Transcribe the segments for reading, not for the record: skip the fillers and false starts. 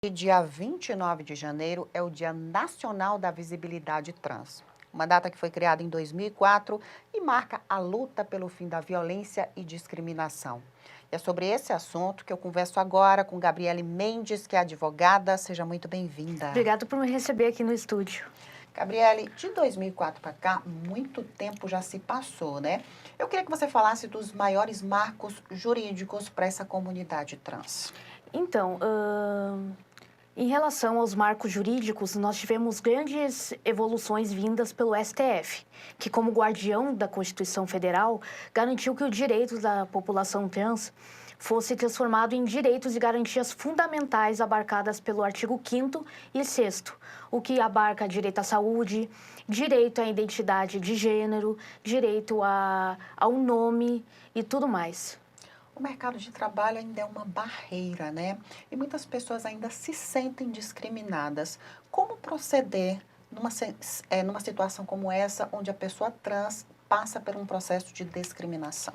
Dia 29 de janeiro é o Dia Nacional da Visibilidade Trans, uma data que foi criada em 2004 e marca a luta pelo fim da violência e discriminação. E é sobre esse assunto que eu converso agora com Gabriele Mendes, que é advogada. Seja muito bem-vinda. Obrigada por me receber aqui no estúdio. Gabriele, de 2004 para cá, muito tempo já se passou, né? Eu queria que você falasse dos maiores marcos jurídicos para essa comunidade trans. Então, em relação aos marcos jurídicos, nós tivemos grandes evoluções vindas pelo STF, que, como guardião da Constituição Federal, garantiu que o direito da população trans fosse transformado em direitos e garantias fundamentais abarcadas pelo artigo 5º e 6º, o que abarca direito à saúde, direito à identidade de gênero, direito ao nome e tudo mais. O mercado de trabalho ainda é uma barreira, né? E muitas pessoas ainda se sentem discriminadas. Como proceder numa situação como essa, onde a pessoa trans passa por um processo de discriminação?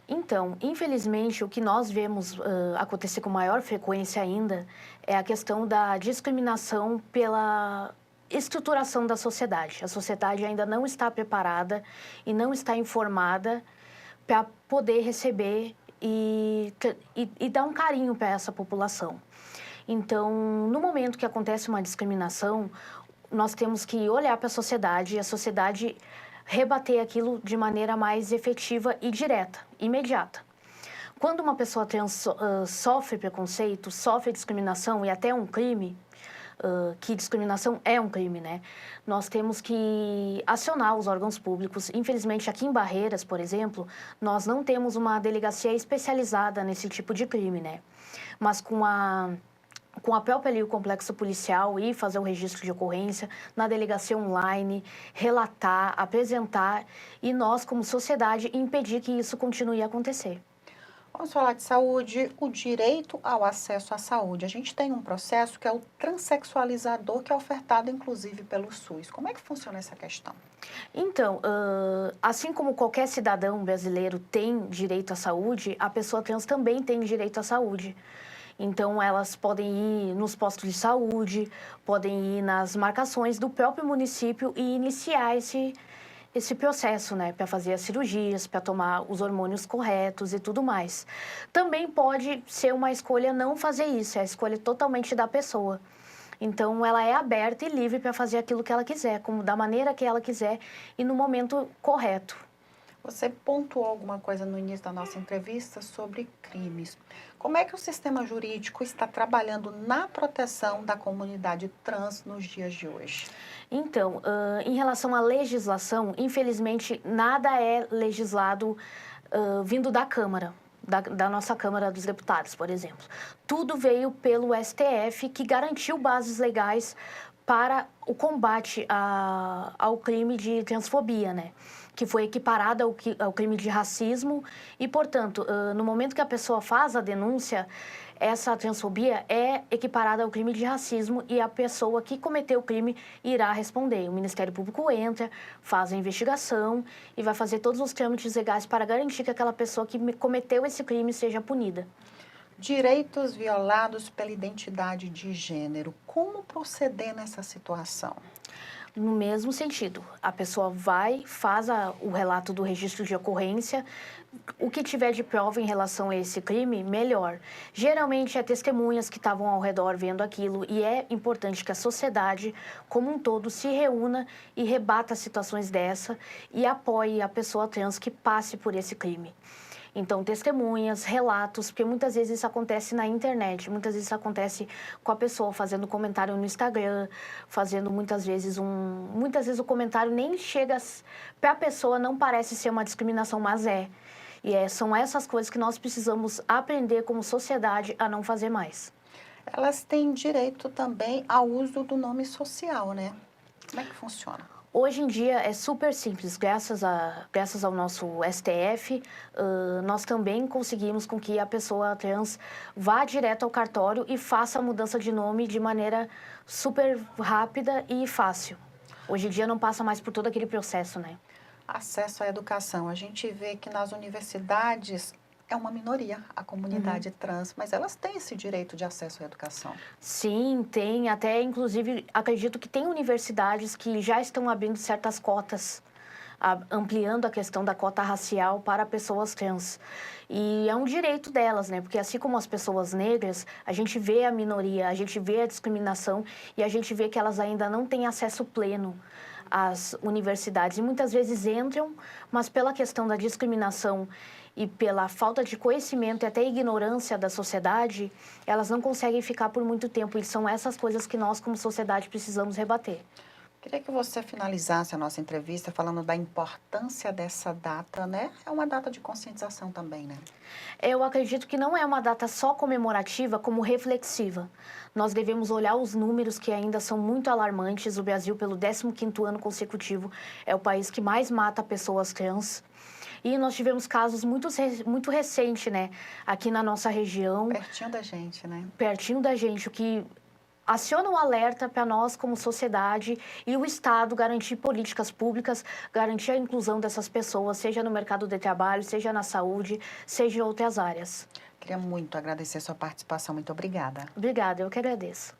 Então, infelizmente, o que nós vemos acontecer com maior frequência ainda é a questão da discriminação pela estruturação da sociedade. A sociedade ainda não está preparada e não está informada para poder receber e dar um carinho para essa população. Então, no momento que acontece uma discriminação, nós temos que olhar para a sociedade e a sociedade rebater aquilo de maneira mais efetiva e direta, imediata. Quando uma pessoa trans sofre preconceito, sofre discriminação e até um crime, que discriminação é um crime, né? Nós temos que acionar os órgãos públicos. Infelizmente, aqui em Barreiras, por exemplo, nós não temos uma delegacia especializada nesse tipo de crime, né? Mas com a própria ali, o complexo policial e fazer o registro de ocorrência na delegacia online, relatar, apresentar e nós, como sociedade, impedir que isso continue a acontecer. Vamos falar de saúde, o direito ao acesso à saúde. A gente tem um processo que é o transexualizador, que é ofertado inclusive pelo SUS. Como é que funciona essa questão? Então, assim como qualquer cidadão brasileiro tem direito à saúde, a pessoa trans também tem direito à saúde. Então, elas podem ir nos postos de saúde, podem ir nas marcações do próprio município e iniciar esse processo, né, para fazer as cirurgias, para tomar os hormônios corretos e tudo mais. Também pode ser uma escolha não fazer isso, é a escolha totalmente da pessoa. Então, ela é aberta e livre para fazer aquilo que ela quiser, como da maneira que ela quiser e no momento correto. Você pontuou alguma coisa no início da nossa entrevista sobre crimes. Como é que o sistema jurídico está trabalhando na proteção da comunidade trans nos dias de hoje? Então, em relação à legislação, infelizmente, nada é legislado vindo da Câmara, da nossa Câmara dos Deputados, por exemplo. Tudo veio pelo STF, que garantiu bases legais para o combate ao crime de transfobia, né? Que foi equiparada ao crime de racismo e, portanto, no momento que a pessoa faz a denúncia, essa transfobia é equiparada ao crime de racismo e a pessoa que cometeu o crime irá responder. O Ministério Público entra, faz a investigação e vai fazer todos os trâmites legais para garantir que aquela pessoa que cometeu esse crime seja punida. Direitos violados pela identidade de gênero. Como proceder nessa situação? No mesmo sentido, a pessoa vai, faz o relato do registro de ocorrência, o que tiver de prova em relação a esse crime, melhor. Geralmente é testemunhas que estavam ao redor vendo aquilo e é importante que a sociedade como um todo se reúna e rebata situações dessa e apoie a pessoa trans que passe por esse crime. Então, testemunhas, relatos, porque muitas vezes isso acontece na internet, muitas vezes isso acontece com a pessoa fazendo comentário no Instagram, fazendo muitas vezes o comentário nem chega para a pessoa, não parece ser uma discriminação, mas é. E são essas coisas que nós precisamos aprender como sociedade a não fazer mais. Elas têm direito também ao uso do nome social, né? Como é que funciona? Hoje em dia é super simples, graças ao nosso STF, nós também conseguimos com que a pessoa trans vá direto ao cartório e faça a mudança de nome de maneira super rápida e fácil. Hoje em dia não passa mais por todo aquele processo, né? Acesso à educação. A gente vê que nas universidades é uma minoria, a comunidade trans, mas elas têm esse direito de acesso à educação. Sim, tem. Até, inclusive, acredito que tem universidades que já estão abrindo certas cotas, ampliando a questão da cota racial para pessoas trans. E é um direito delas, né? Porque assim como as pessoas negras, a gente vê a minoria, a gente vê a discriminação e a gente vê que elas ainda não têm acesso pleno às universidades. E muitas vezes entram, mas pela questão da discriminação e pela falta de conhecimento e até ignorância da sociedade, elas não conseguem ficar por muito tempo. E são essas coisas que nós, como sociedade, precisamos rebater. Queria que você finalizasse a nossa entrevista falando da importância dessa data, né? É uma data de conscientização também, né? Eu acredito que não é uma data só comemorativa, como reflexiva. Nós devemos olhar os números que ainda são muito alarmantes. O Brasil, pelo 15º ano consecutivo, é o país que mais mata pessoas trans. E nós tivemos casos muito recentes, né? Aqui na nossa região. Pertinho da gente, né? Pertinho da gente, o que aciona um alerta para nós, como sociedade, e o Estado garantir políticas públicas, garantir a inclusão dessas pessoas, seja no mercado de trabalho, seja na saúde, seja em outras áreas. Queria muito agradecer a sua participação. Muito obrigada. Obrigada, eu que agradeço.